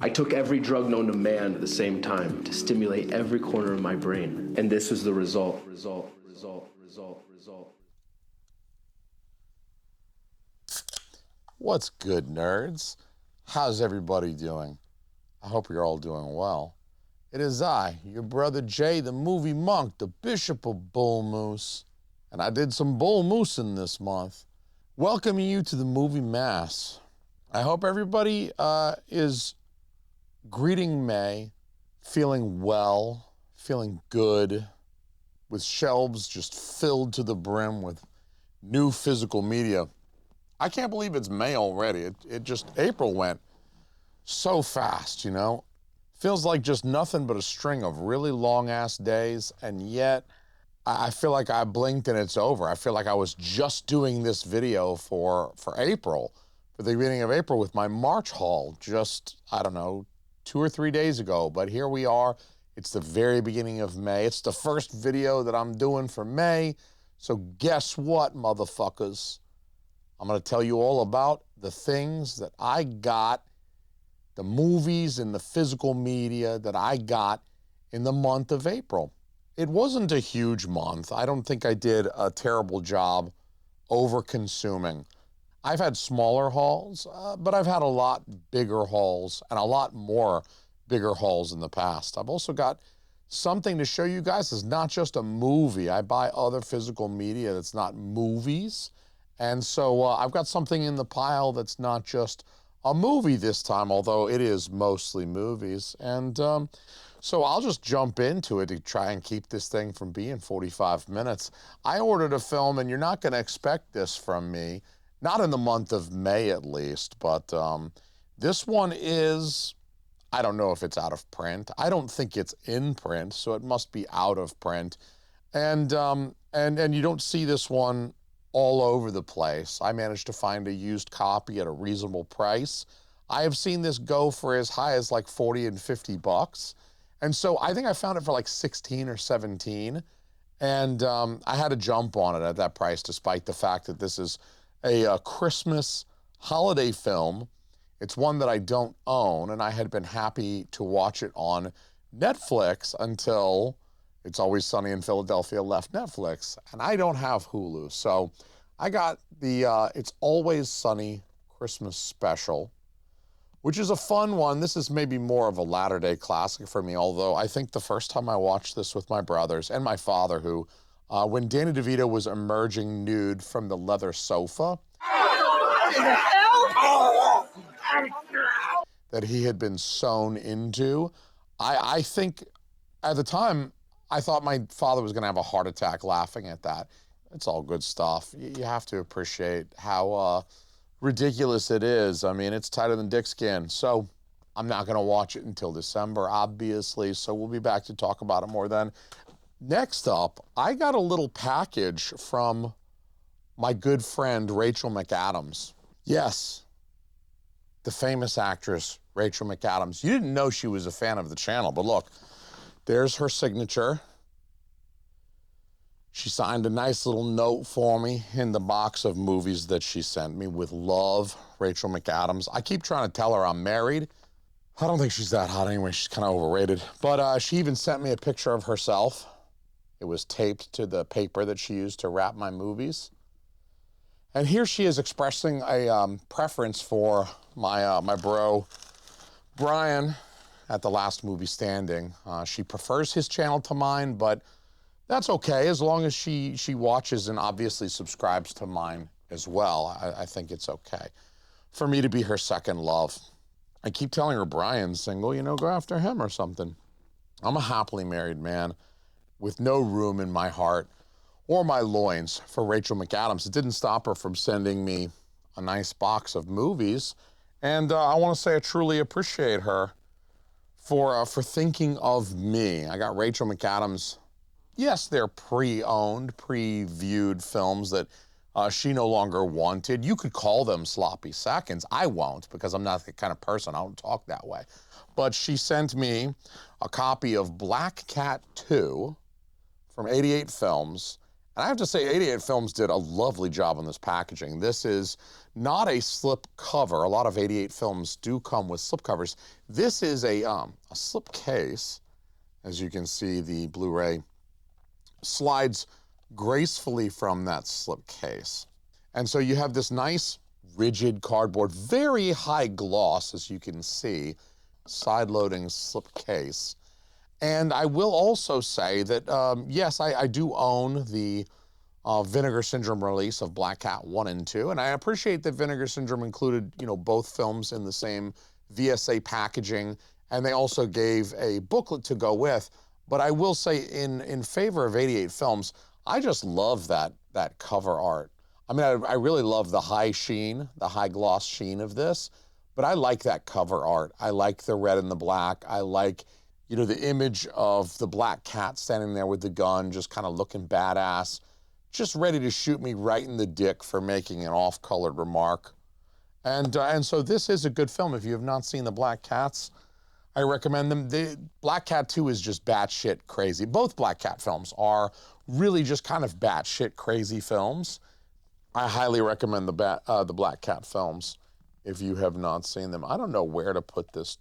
I took every drug known to man at the same time to stimulate every corner of my brain. And this was the result. What's good, nerds? How's everybody doing? I hope you're all doing well. It is I, your brother Jay, the movie monk, the Bishop of Bull Moose. And I did some bull moosing this month. Welcoming you to the movie Mass. I hope everybody is greeting May, feeling well, feeling good, with shelves just filled to the brim with new physical media. I can't believe it's May already. April went so fast, you know? Feels like just nothing but a string of really long-ass days, and yet I feel like I blinked and it's over. I feel like I was just doing this video for April, for the beginning of April with my March haul just, I don't know, 2 or 3 days ago. But here we are. It's the very beginning of May. It's the first video that I'm doing for May. So guess what, motherfuckers? I'm going to tell you all about the things that I got, the movies and the physical media that I got in the month of April. It wasn't a huge month. I don't think I did a terrible job over-consuming. I've had smaller hauls, but I've had a lot bigger hauls and a lot more bigger hauls in the past. I've also got something to show you guys. It's not just a movie. I buy other physical media that's not movies. And so I've got something in the pile that's not just a movie this time, although it is mostly movies. And so I'll just jump into it to try and keep this thing from being 45 minutes. I ordered a film, and you're not going to expect this from me, not in the month of May at least, but this one is, I don't know if it's out of print. I don't think it's in print, so it must be out of print. And you don't see this one all over the place. I managed to find a used copy at a reasonable price. I have seen this go for as high as like 40 and 50 bucks. And so I think I found it for like 16 or 17. And I had to jump on it at that price, despite the fact that this is a Christmas holiday film. It's one that I don't own, and I had been happy to watch it on Netflix until It's Always Sunny in Philadelphia left Netflix, and I don't have Hulu. So I got the It's Always Sunny Christmas special, which is a fun one. This is maybe more of a latter-day classic for me, although I think the first time I watched this with my brothers and my father, who, when Danny DeVito was emerging nude from the leather sofa that he had been sewn into, I think at the time, I thought my father was going to have a heart attack laughing at that. It's all good stuff. You have to appreciate how ridiculous it is. I mean, it's tighter than dick skin. So I'm not going to watch it until December, obviously. So we'll be back to talk about it more then. Next up, I got a little package from my good friend, Rachel McAdams. Yes, the famous actress, Rachel McAdams. You didn't know she was a fan of the channel, but look, there's her signature. She signed a nice little note for me in the box of movies that she sent me with love, Rachel McAdams. I keep trying to tell her I'm married. I don't think she's that hot anyway. She's kind of overrated. But she even sent me a picture of herself. It was taped to the paper that she used to wrap my movies. And here she is expressing a preference for my bro, Brian, at the last movie standing. She prefers his channel to mine, but that's okay, as long as she watches and obviously subscribes to mine as well. I think it's okay for me to be her second love. I keep telling her Brian's single, you know, go after him or something. I'm a happily married man with no room in my heart or my loins for Rachel McAdams. It didn't stop her from sending me a nice box of movies, and I want to say I truly appreciate her for thinking of me. I got Rachel McAdams. Yes, they're pre-owned, pre-viewed films that she no longer wanted. You could call them sloppy seconds. I won't, because I'm not the kind of person, I don't talk that way. But she sent me a copy of Black Cat 2 from 88 Films And I have to say, 88 Films did a lovely job on this packaging. This is not a slip cover. A lot of 88 Films do come with slip covers. This is a slip case. As you can see, the Blu-ray slides gracefully from that slip case. And so you have this nice, rigid cardboard, very high gloss, as you can see, side-loading slip case. And I will also say that, yes, I do own the Vinegar Syndrome release of Black Cat 1 and 2, and I appreciate that Vinegar Syndrome included, both films in the same VSA packaging, and they also gave a booklet to go with. But I will say, in favor of 88 Films, I just love that cover art. I mean, I really love the high sheen, the high gloss sheen of this, but I like that cover art. I like the red and the black. I like, the image of the black cat standing there with the gun, just kind of looking badass, just ready to shoot me right in the dick for making an off-colored remark. And so this is a good film. If you have not seen the Black Cats, I recommend them. The Black Cat 2 is just batshit crazy. Both Black Cat films are really just kind of batshit crazy films. I highly recommend the Black Cat films if you have not seen them. I don't know where to put this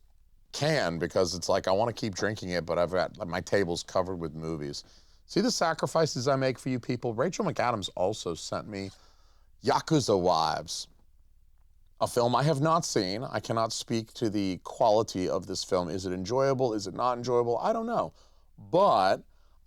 can because it's like I want to keep drinking it, but I've got my table's covered with movies. See the sacrifices I make for you people? Rachel McAdams also sent me Yakuza Wives, a film I have not seen. I cannot speak to the quality of this film. Is it enjoyable? Is it not enjoyable? I don't know. But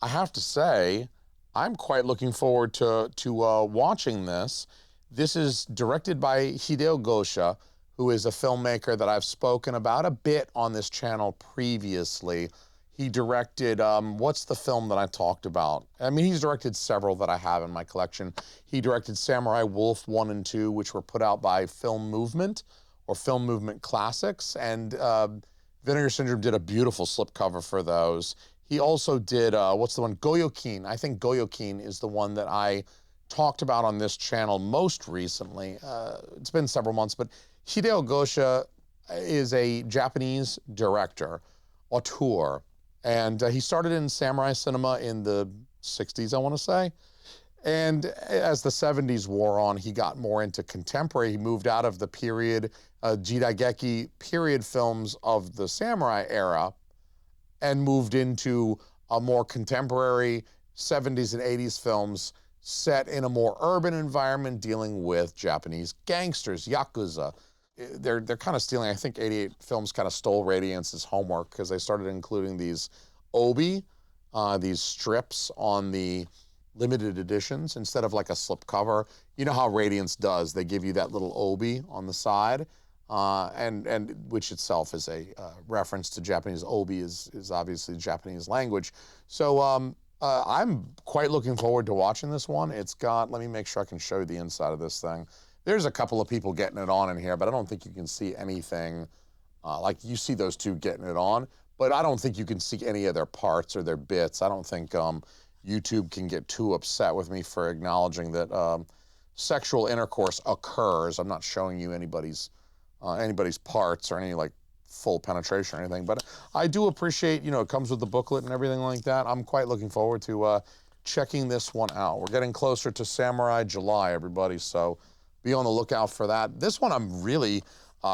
I have to say, I'm quite looking forward to watching this. This is directed by Hideo Gosha, who is a filmmaker that I've spoken about a bit on this channel previously. He directed, what's the film that I talked about? I mean, he's directed several that I have in my collection. He directed Samurai Wolf 1 and 2, which were put out by Film Movement, or Film Movement Classics, and Vinegar Syndrome did a beautiful slipcover for those. He also did, what's the one? Goyokin. I think Goyokin is the one that I talked about on this channel most recently. It's been several months, but Hideo Gosha is a Japanese director, auteur, and he started in samurai cinema in the 60s, I want to say. And as the 70s wore on, he got more into contemporary. He moved out of the period, Jidaigeki period films of the samurai era and moved into a more contemporary 70s and 80s films set in a more urban environment dealing with Japanese gangsters, Yakuza. They're kind of stealing, I think 88 Films kind of stole Radiance's homework because they started including these obi, these strips on the limited editions instead of like a slipcover. You know how Radiance does. They give you that little obi on the side, and which itself is a reference to Japanese. Obi is obviously Japanese language. So I'm quite looking forward to watching this one. It's got, let me make sure I can show you the inside of this thing. There's a couple of people getting it on in here, but I don't think you can see anything. Like you see those two getting it on, but I don't think you can see any of their parts or their bits. I don't think YouTube can get too upset with me for acknowledging that sexual intercourse occurs. I'm not showing you anybody's parts or any like full penetration or anything, but I do appreciate, it comes with the booklet and everything like that. I'm quite looking forward to checking this one out. We're getting closer to Samurai July, everybody, so be on the lookout for that. This one I'm really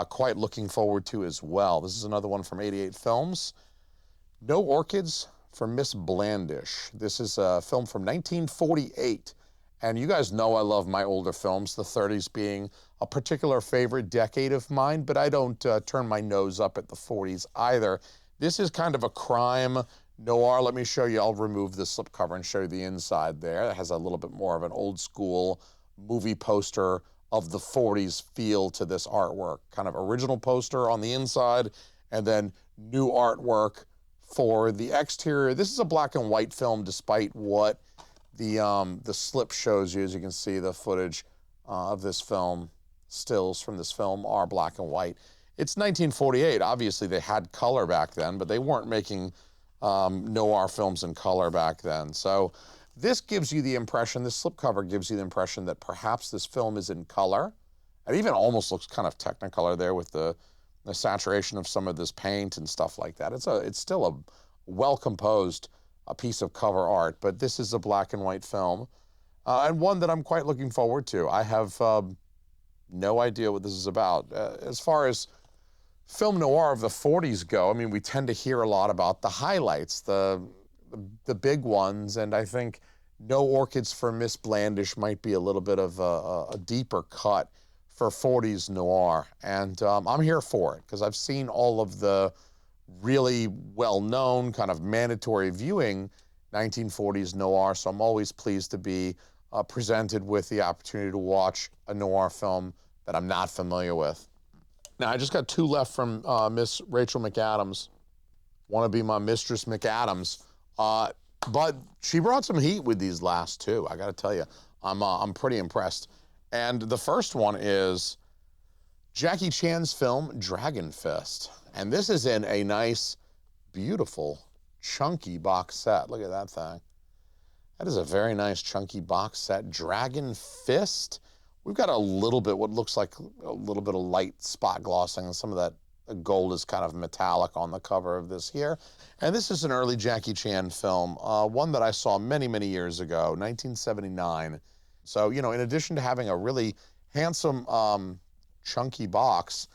quite looking forward to as well. This is another one from 88 Films. No Orchids for Miss Blandish. This is a film from 1948. And you guys know I love my older films, the 30s being a particular favorite decade of mine, but I don't turn my nose up at the 40s either. This is kind of a crime noir. Let me show you. I'll remove the slipcover and show you the inside there. It has a little bit more of an old school movie poster of the 40s feel to this artwork. Kind of original poster on the inside and then new artwork for the exterior. This is a black and white film despite what the slip shows you. As you can see, the footage of this film, stills from this film are black and white. It's 1948. Obviously, they had color back then, but they weren't making noir films in color back then. So this gives you the impression, this slipcover gives you the impression that perhaps this film is in color. It even almost looks kind of Technicolor there with the saturation of some of this paint and stuff like that. It's still a well-composed piece of cover art, but this is a black and white film. and one that I'm quite looking forward to. I have no idea what this is about. As far as film noir of the 40s go, I mean, we tend to hear a lot about the highlights, the big ones, and I think No Orchids for Miss Blandish might be a little bit of a deeper cut for 40s noir, and I'm here for it, because I've seen all of the really well-known, kind of mandatory viewing 1940s noir, so I'm always pleased to be presented with the opportunity to watch a noir film that I'm not familiar with. Now, I just got 2 left from Miss Rachel McAdams. Want to be my Mistress McAdams. But she brought some heat with these last 2, I gotta tell you. I'm pretty impressed. And the first one is Jackie Chan's film, Dragon Fist. And this is in a nice, beautiful, chunky box set. Look at that thing. That is a very nice, chunky box set. Dragon Fist. We've got a little bit, what looks like a little bit of light spot glossing, and some of that gold is kind of metallic on the cover of this here. And this is an early Jackie Chan film, one that I saw many, many years ago, 1979. So, you know, in addition to having a really handsome, chunky box,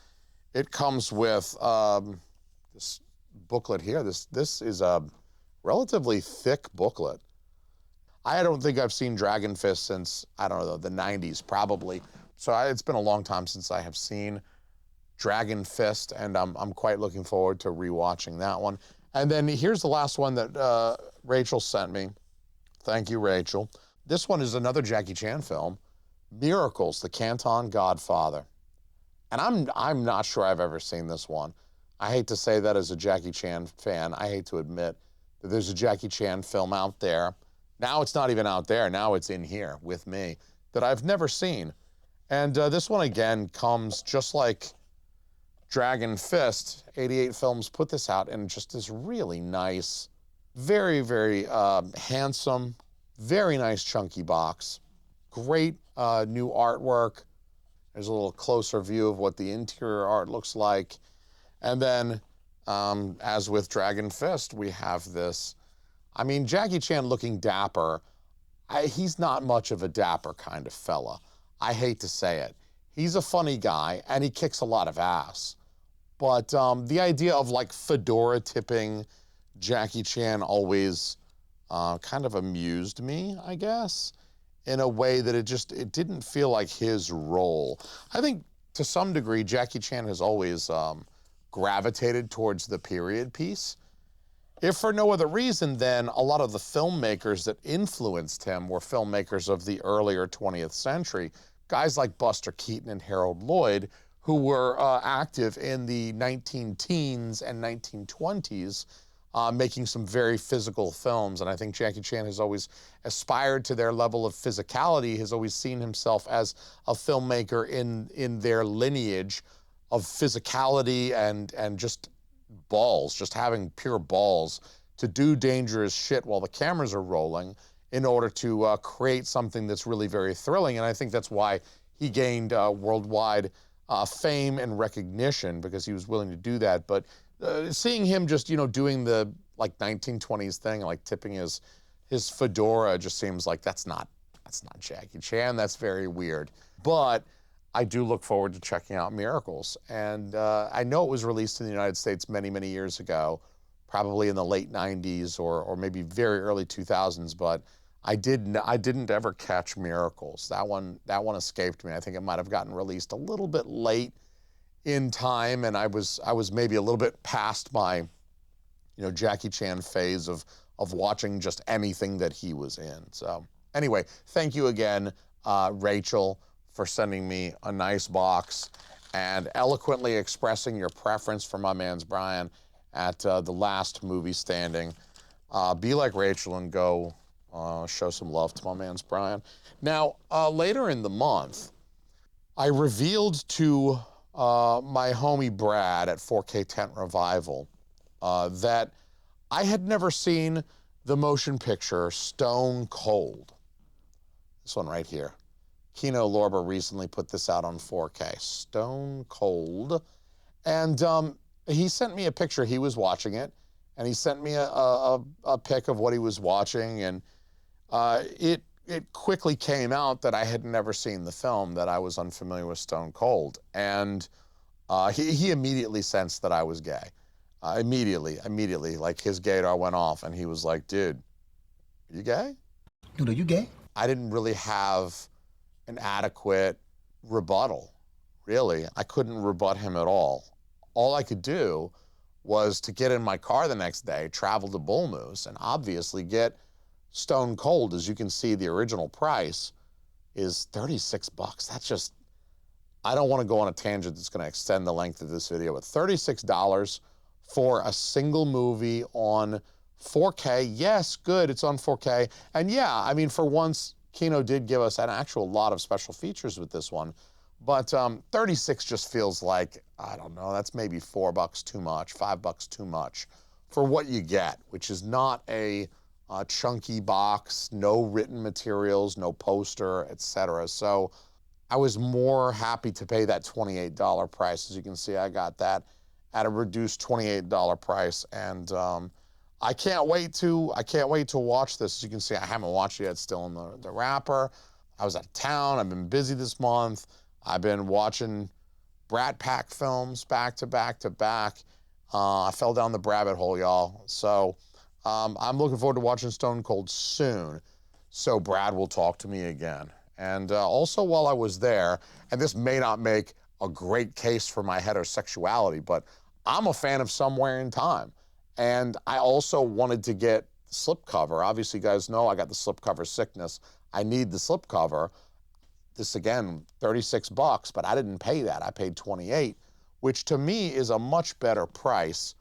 it comes with this booklet here. This is a relatively thick booklet. I don't think I've seen Dragon Fist since, I don't know, the 90s, probably. So it's been a long time since I have seen Dragon Fist, and I'm quite looking forward to rewatching that one. And then here's the last one that Rachel sent me. Thank you, Rachel. This one is another Jackie Chan film, Miracles, the Canton Godfather. And I'm not sure I've ever seen this one. I hate to say that as a Jackie Chan fan. I hate to admit that there's a Jackie Chan film out there. Now it's not even out there. Now it's in here with me that I've never seen. And this one, again, comes just like Dragon Fist. 88 Films put this out in just this really nice, very, very handsome, very nice chunky box. Great new artwork. There's a little closer view of what the interior art looks like. And then, as with Dragon Fist, we have this. I mean, Jackie Chan looking dapper. He's not much of a dapper kind of fella. I hate to say it. He's a funny guy, and he kicks a lot of ass. But the idea of, like, fedora tipping Jackie Chan always kind of amused me, I guess, in a way that it didn't feel like his role. I think, to some degree, Jackie Chan has always gravitated towards the period piece. If for no other reason, then a lot of the filmmakers that influenced him were filmmakers of the earlier 20th century. Guys like Buster Keaton and Harold Lloyd, who were active in the 19-teens and 1920s, making some very physical films. And I think Jackie Chan has always aspired to their level of physicality, has always seen himself as a filmmaker in their lineage of physicality and just balls, just having pure balls to do dangerous shit while the cameras are rolling in order to create something that's really very thrilling. And I think that's why he gained worldwide fame and recognition, because he was willing to do that. But seeing him just, you know, doing the like 1920s thing, like tipping his fedora, just seems like that's not Jackie Chan. That's very weird. But I do look forward to checking out Miracles. And I know it was released in the United States many, many years ago, probably in the late 90s or maybe very early 2000s, but I didn't ever catch Miracles. That one escaped me. I think it might have gotten released a little bit late in time, and I was maybe a little bit past my, you know, Jackie Chan phase of watching just anything that he was in. So anyway, thank you again, Rachel, for sending me a nice box and eloquently expressing your preference for my man's Brian at the last movie standing. Be like Rachel and go show some love to my man's Brian. Now, later in the month, I revealed to my homie Brad at 4K Tent Revival that I had never seen the motion picture Stone Cold. This one right here. Kino Lorber recently put this out on 4K, Stone Cold. And he sent me a picture. He was watching it, and he sent me a pic of what he was watching, and it it quickly came out that I had never seen the film, that I was unfamiliar with Stone Cold. And he immediately sensed that I was gay. Immediately. Like his gaydar went off and he was like, dude, you gay? Dude, are you gay? I didn't really have an adequate rebuttal, really. I couldn't rebut him at all. All I could do was to get in my car the next day, travel to Bull Moose, and obviously get Stone Cold. As you can see, the original price is $36. That's just, I don't want to go on a tangent that's going to extend the length of this video, but $36 for a single movie on 4K. Yes, good, it's on 4K. And yeah, I mean, for once, Kino did give us an actual lot of special features with this one, but 36 just feels like, I don't know, that's maybe $4 too much, $5 too much for what you get, which is not a chunky box, no written materials, no poster, etc. So I was more happy to pay that $28 price. As you can see, I got that at a reduced $28 price, and I can't wait to watch this. As you can see, I haven't watched it yet. It's still in the wrapper. I was out of town. I've been busy this month. I've been watching Brat Pack films back to back to back. I fell down the rabbit hole, y'all. So I'm looking forward to watching Stone Cold soon, so Brad will talk to me again. And also while I was there, and this may not make a great case for my heterosexuality, but I'm a fan of Somewhere in Time. And I also wanted to get the slipcover. Obviously, you guys know I got the slipcover sickness. I need the slipcover. This, again, $36, but I didn't pay that. I paid $28, which to me is a much better price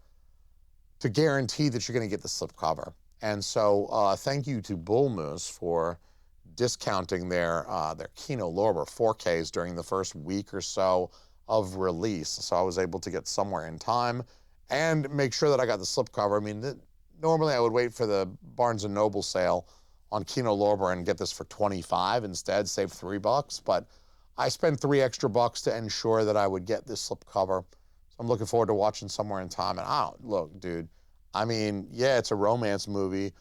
to guarantee that you're going to get the slipcover. And so thank you to Bull Moose for discounting their Kino Lorber 4Ks during the first week or so of release. So I was able to get Somewhere in Time and make sure that I got the slipcover. I mean, normally I would wait for the Barnes & Noble sale on Kino Lorber and get this for $25 instead, save $3, but I spent $3 extra to ensure that I would get this slipcover. So I'm looking forward to watching Somewhere in Time. And look, dude, I mean, yeah, it's a romance movie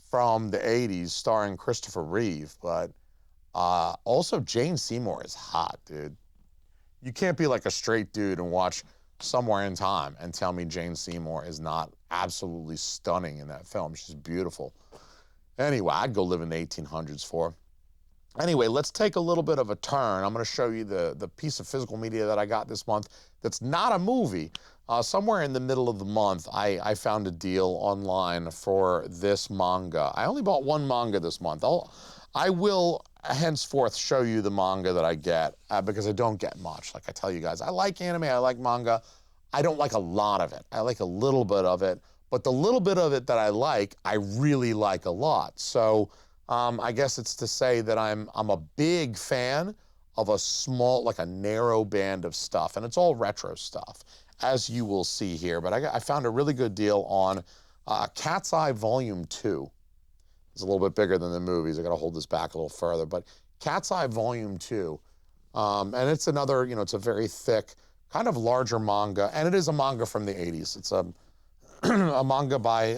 from the 80s starring Christopher Reeve, but also Jane Seymour is hot, dude. You can't be like a straight dude and watch Somewhere in Time and tell me Jane Seymour is not absolutely stunning in that film. She's beautiful. Anyway, I'd go live in the 1800s for her. Anyway, let's take a little bit of a turn. I'm going to show you the piece of physical media that I got this month that's not a movie. Somewhere in the middle of the month, I found a deal online for this manga. I only bought one manga this month. I will henceforth show you the manga that I get because I don't get much. Like I tell you guys, I like anime, I like manga. I don't like a lot of it. I like a little bit of it, but the little bit of it that I like, I really like a lot. So I guess it's to say that I'm a big fan of a small, like a narrow band of stuff, and it's all retro stuff, as you will see here. But I found a really good deal on Cat's Eye Volume 2. It's a little bit bigger than the movies. I got to hold this back a little further. But Cat's Eye Volume 2, and it's another, it's a very thick, kind of larger manga, and it is a manga from the 80s. It's a, a manga by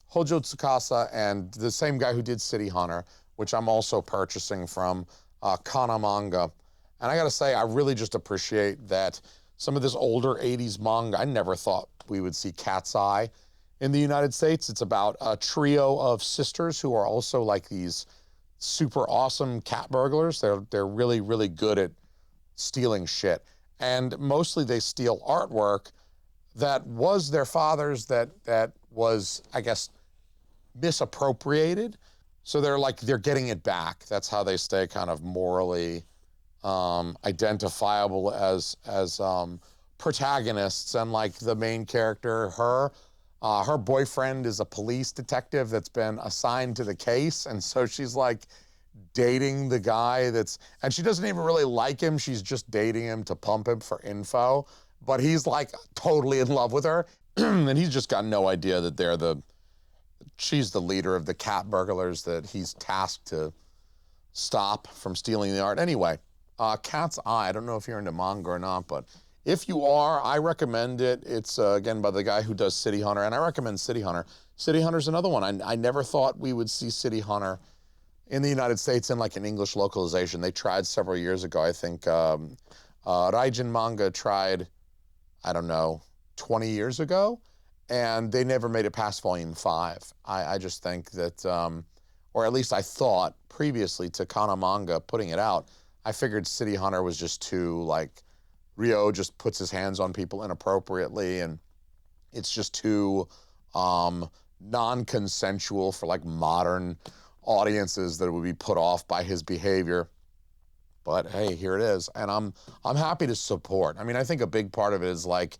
Hojo Tsukasa and the same guy who did City Hunter, which I'm also purchasing from Kana Manga. And I got to say, I really just appreciate that some of this older 80s manga, I never thought we would see Cat's Eye in the United States. It's about a trio of sisters who are also like these super awesome cat burglars. They're really, really good at stealing shit. And mostly they steal artwork that was their father's that was, I guess, misappropriated. So they're getting it back. That's how they stay kind of morally identifiable as protagonists. And like the main character, her boyfriend is a police detective that's been assigned to the case, and so she's like dating the guy and she doesn't even really like him. She's just dating him to pump him for info, but he's like totally in love with her, and he's just got no idea that she's the leader of the cat burglars that he's tasked to stop from stealing the art. Anyway, Cat's Eye, I don't know if you're into manga or not, but if you are, I recommend it. It's, again, by the guy who does City Hunter, and I recommend City Hunter. City Hunter's another one. I never thought we would see City Hunter in the United States in like an English localization. They tried several years ago. I think Raijin Manga tried, I don't know, 20 years ago, and they never made it past volume 5. I just think that, or at least I thought previously to Kana Manga putting it out, I figured City Hunter was just too, like, Ryo just puts his hands on people inappropriately, and it's just too non-consensual for like modern audiences that would be put off by his behavior. But hey, here it is, and I'm happy to support. I mean, I think a big part of it is like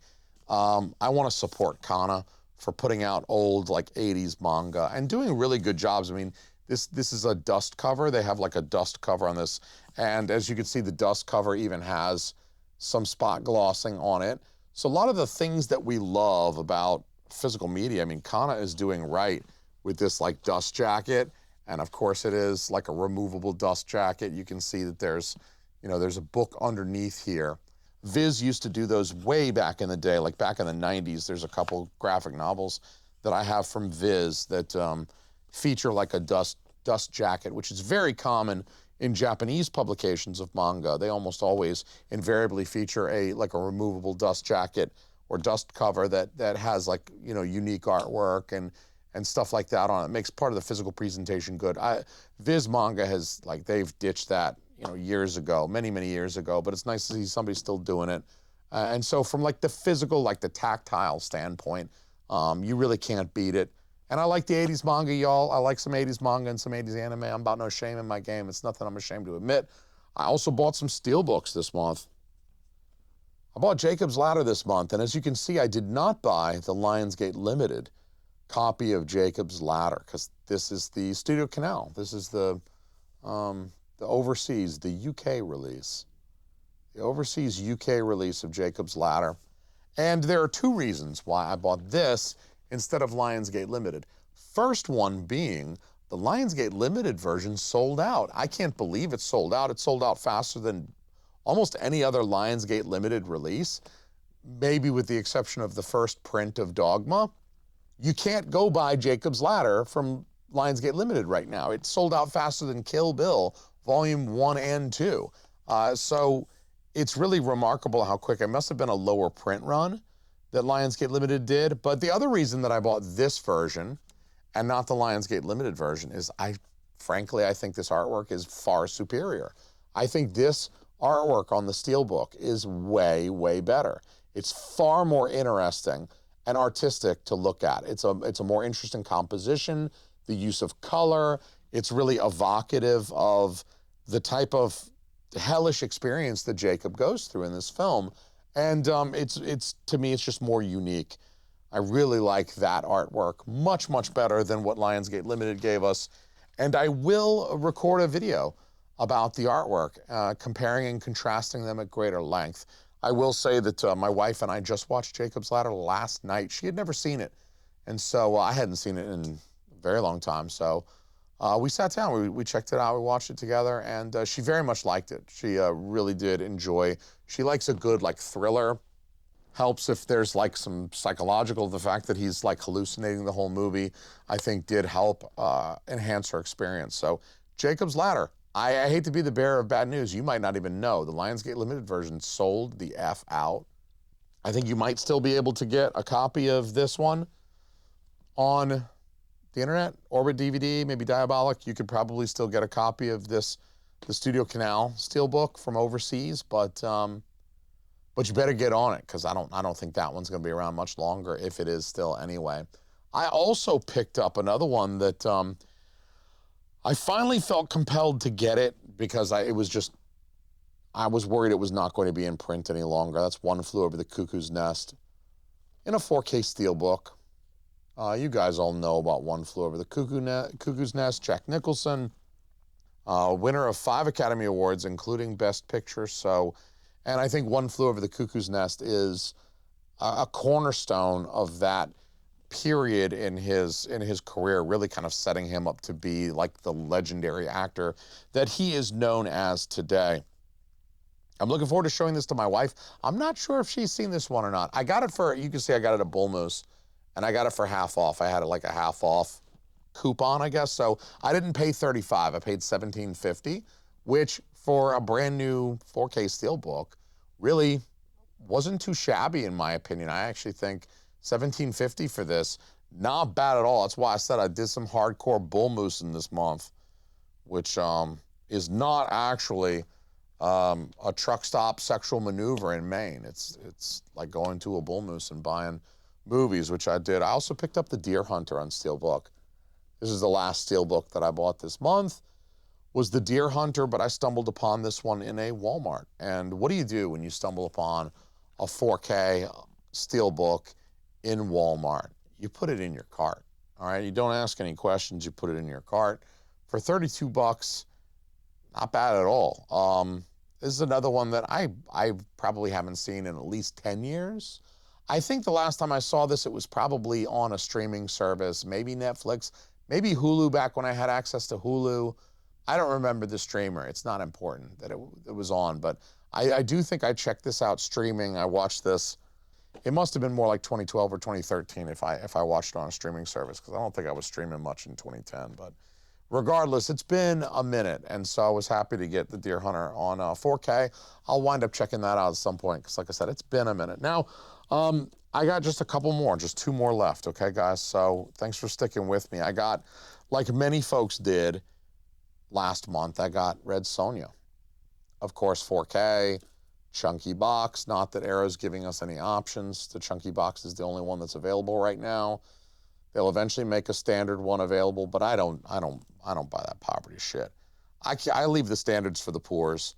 I want to support Kana for putting out old like 80s manga and doing really good jobs. I mean, this is a dust cover. They have like a dust cover on this, and as you can see, the dust cover even has some spot glossing on it. So a lot of the things that we love about physical media, I mean, Kana is doing right with this like dust jacket. And of course it is like a removable dust jacket. You can see that there's, you know, there's a book underneath here. Viz used to do those way back in the day, like back in the 90s. There's a couple graphic novels that I have from Viz that feature like a dust jacket, which is very common in Japanese publications of manga. They almost always invariably feature a removable dust jacket or dust cover that has like, you know, unique artwork and stuff like that on it. It makes part of the physical presentation good. Viz Manga has, like, they've ditched that, you know, years ago, many years ago, but it's nice to see somebody still doing it. And so from like the physical, like the tactile standpoint, you really can't beat it. And I like the 80s manga, y'all. I like some 80s manga and some 80s anime. I'm about no shame in my game. It's nothing I'm ashamed to admit. I also bought some Steelbooks this month. I bought Jacob's Ladder this month, and as you can see, I did not buy the Lionsgate Limited copy of Jacob's Ladder, because this is the Studio Canal. This is the overseas, the UK release. The overseas UK release of Jacob's Ladder. And there are two reasons why I bought this instead of Lionsgate Limited. First one being the Lionsgate Limited version sold out. I can't believe it sold out. It sold out faster than almost any other Lionsgate Limited release, maybe with the exception of the first print of Dogma. You can't go buy Jacob's Ladder from Lionsgate Limited right now. It sold out faster than Kill Bill, Volume 1 and 2. So it's really remarkable how quick. It must have been a lower print run that Lionsgate Limited did. But the other reason that I bought this version and not the Lionsgate Limited version is frankly, I think this artwork is far superior. I think this artwork on the Steelbook is way better. It's far more interesting and artistic to look at. It's a more interesting composition, the use of color. It's really evocative of the type of hellish experience that Jacob goes through in this film. And it's to me, it's just more unique. I really like that artwork much better than what Lionsgate Limited gave us. And I will record a video about the artwork, comparing and contrasting them at greater length. I will say that my wife and I just watched Jacob's Ladder last night. She had never seen it, and so I hadn't seen it in a very long time. So we sat down, we checked it out, we watched it together, and she very much liked it. She really did enjoy. She likes a good like thriller. Helps if there's like some psychological. The fact that he's like hallucinating the whole movie, I think, did help enhance her experience. So Jacob's Ladder. I hate to be the bearer of bad news. You might not even know. The Lionsgate Limited version sold the F out. I think you might still be able to get a copy of this one on the internet, Orbit DVD, maybe Diabolic. You could probably still get a copy of this, the Studio Canal Steelbook from overseas, but you better get on it, because I don't think that one's going to be around much longer, if it is still anyway. I also picked up another one that I finally felt compelled to get it because I was worried it was not going to be in print any longer. That's One Flew Over the Cuckoo's Nest in a 4K Steelbook. You guys all know about One Flew Over the Cuckoo's Nest. Jack Nicholson, winner of 5 Academy Awards, including Best Picture. And I think One Flew Over the Cuckoo's Nest is a cornerstone of that period in his career, really kind of setting him up to be like the legendary actor that he is known as today. I'm looking forward to showing this to my wife. I'm not sure if she's seen this one or not. I got it for, you can see I got it at Bull Moose, and I got it for half off. I had it like a half off coupon, I guess. So I didn't pay $35, I paid $17.50, which for a brand new 4K Steelbook really wasn't too shabby in my opinion. I actually think $17.50 for this, not bad at all. That's why I said I did some hardcore bull moosing this month, which is not actually a truck stop sexual maneuver in Maine. It's like going to a bull moose and buying movies, which I did. I also picked up the Deer Hunter on Steelbook. This is the last Steelbook that I bought this month, was the Deer Hunter, but I stumbled upon this one in a Walmart. And what do you do when you stumble upon a 4K Steelbook in Walmart? You put it in your cart, all right? You don't ask any questions, you put it in your cart. For 32 bucks, not bad at all. This is another one that I probably haven't seen in at least 10 years. I think the last time I saw this, it was probably on a streaming service, maybe Netflix, maybe Hulu back when I had access to Hulu. I don't remember the streamer. It's not important that it was on, but I do think I checked this out streaming. I watched this. It must have been more like 2012 or 2013 if I watched it on a streaming service, because I don't think I was streaming much in 2010. But regardless, it's been a minute, and so I was happy to get the Deer Hunter on 4K. I'll wind up checking that out at some point, because like I said, it's been a minute. Now, I got just a couple more, just 2 more left, okay, guys? So thanks for sticking with me. I got, like many folks did last month, I got Red Sonja. Of course, 4K, chunky box. Not that Arrow's giving us any options. The chunky box is the only one that's available right now. They'll eventually make a standard one available, but I don't buy that poverty shit. I leave the standards for the poors.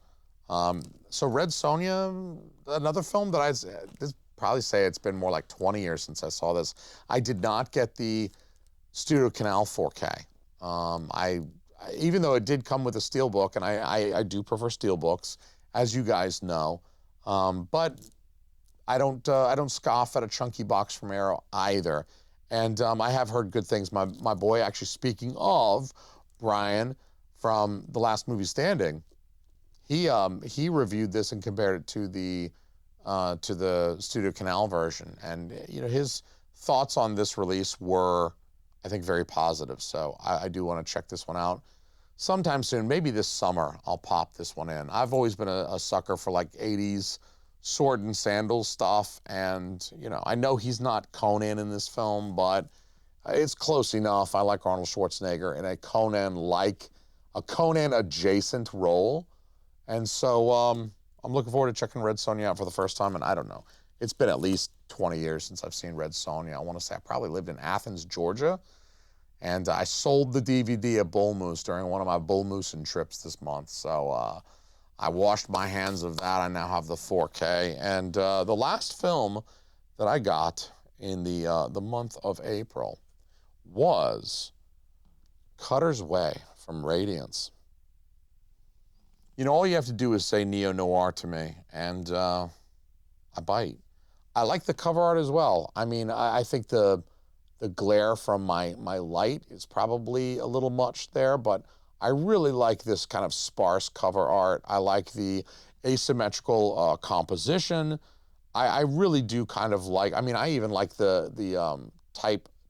So Red Sonja, another film that I'd probably say it's been more like 20 years since I saw this. I did not get the Studio Canal 4K. Even though it did come with a Steelbook, and I do prefer Steelbooks, as you guys know, but I don't scoff at a chunky box from Arrow either. And I have heard good things. My boy, actually, speaking of Brian from The Last Movie Standing, he reviewed this and compared it to the Studio Canal version, and you know, his thoughts on this release were, I think, very positive. So I do want to check this one out sometime soon. Maybe this summer I'll pop this one in. I've always been a sucker for like 80s sword and sandals stuff, and you know, I know he's not Conan in this film, but it's close enough. I like Arnold Schwarzenegger in a Conan adjacent role, and so I'm looking forward to checking Red Sonja out for the first time. And I don't know, it's been at least 20 years since I've seen Red Sonja. I want to say I probably lived in Athens, Georgia, and I sold the DVD at Bull Moose during one of my Bull Moosing trips this month. So I washed my hands of that. I now have the 4K. And the last film that I got in the month of April was Cutter's Way from Radiance. You know, all you have to do is say neo-noir to me, and I bite. I like the cover art as well. I mean, I think the glare from my light is probably a little much there, but I really like this kind of sparse cover art. I like the asymmetrical composition. I really do kind of like, I mean, I even like the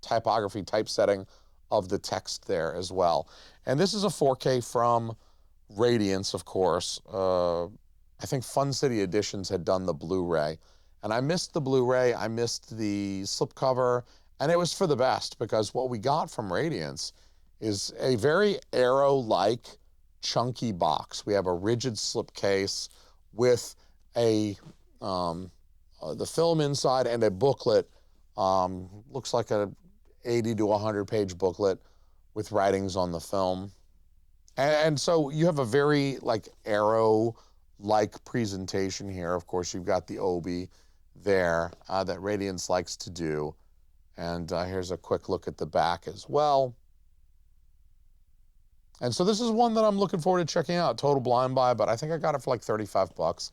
typography, typesetting of the text there as well. And this is a 4K from Radiance, of course. I think Fun City Editions had done the Blu-ray, and I missed the Blu-ray, I missed the slipcover, and it was for the best, because what we got from Radiance is a very Arrow-like chunky box. We have a rigid slipcase with the film inside and a booklet. Looks like a 80 to 100 page booklet with writings on the film. And so you have a very like Arrow-like presentation here. Of course, you've got the Obi there that Radiance likes to do. And here's a quick look at the back as well. And so this is one that I'm looking forward to checking out. Total blind buy, but I think I got it for like 35 bucks.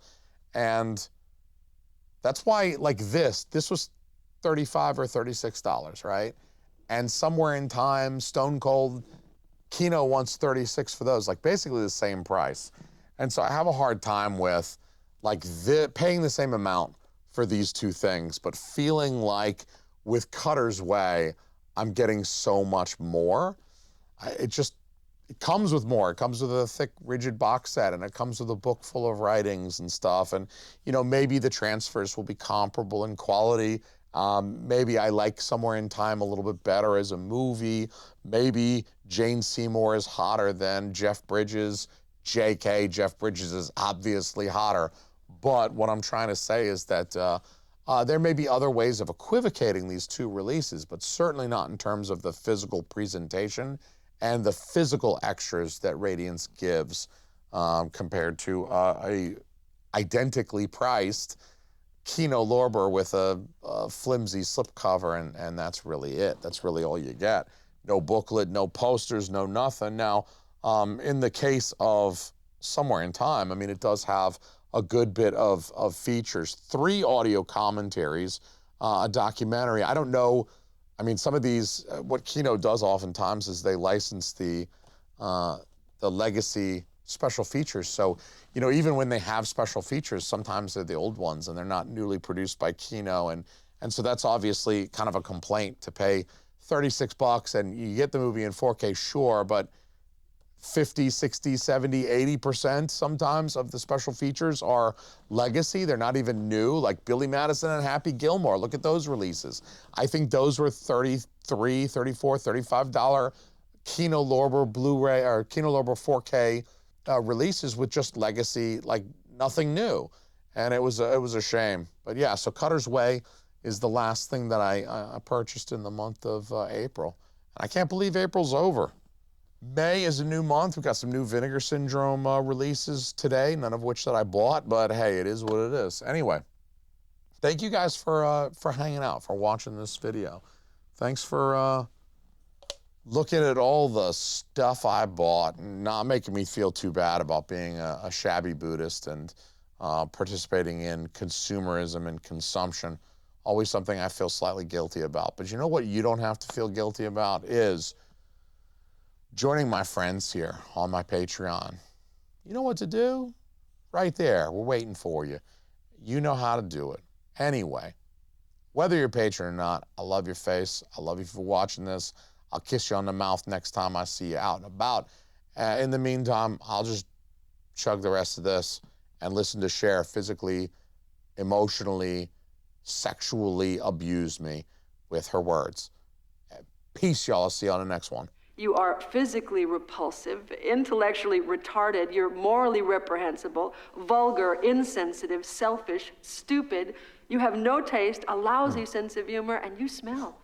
And that's why, like this was $35 or $36, right? And somewhere in time, Stone Cold, Kino wants 36 for those, like basically the same price. And so I have a hard time with like paying the same amount for these two things, but feeling like with Cutter's Way, I'm getting so much more. it comes with more. It comes with a thick, rigid box set, and it comes with a book full of writings and stuff. And, you know, maybe the transfers will be comparable in quality. Maybe I like Somewhere in Time a little bit better as a movie. Maybe Jane Seymour is hotter than Jeff Bridges. JK, Jeff Bridges is obviously hotter. But what I'm trying to say is that there may be other ways of equivocating these two releases, but certainly not in terms of the physical presentation and the physical extras that Radiance gives compared to a identically priced Kino Lorber with a flimsy slipcover, and that's really it. That's really all you get. No booklet, no posters, no nothing. Now, in the case of Somewhere in Time, I mean, it does have a good bit of features. 3 audio commentaries, a documentary. I don't know, I mean, some of these, what Kino does oftentimes is they license the legacy special features. So, you know, even when they have special features, sometimes they're the old ones and they're not newly produced by Kino. And so that's obviously kind of a complaint to pay $36 and you get the movie in 4K, sure, but 50, 60, 70, 80% sometimes of the special features are legacy. They're not even new, like Billy Madison and Happy Gilmore. Look at those releases. I think those were $33, $34, $35 Kino Lorber Blu-ray or Kino Lorber 4K releases with just legacy, like nothing new. And it was a shame. But yeah, so Cutter's Way is the last thing that I purchased in the month of April. And I can't believe April's over. May is a new month. We've got some new Vinegar Syndrome releases today, none of which that I bought, but hey, it is what it is. Anyway, thank you guys for hanging out, for watching this video. Thanks for looking at all the stuff I bought and not making me feel too bad about being a shabby Buddhist and participating in consumerism and consumption. Always something I feel slightly guilty about. But you know what you don't have to feel guilty about is joining my friends here on my Patreon. You know what to do? Right there. We're waiting for you. You know how to do it. Anyway, whether you're a patron or not, I love your face. I love you for watching this. I'll kiss you on the mouth next time I see you out and about. In the meantime, I'll just chug the rest of this and listen to Cher physically, emotionally, sexually abuse me with her words. Peace, y'all. I'll see you on the next one. You are physically repulsive, intellectually retarded, you're morally reprehensible, vulgar, insensitive, selfish, stupid, you have no taste, a lousy sense of humor, and you smell.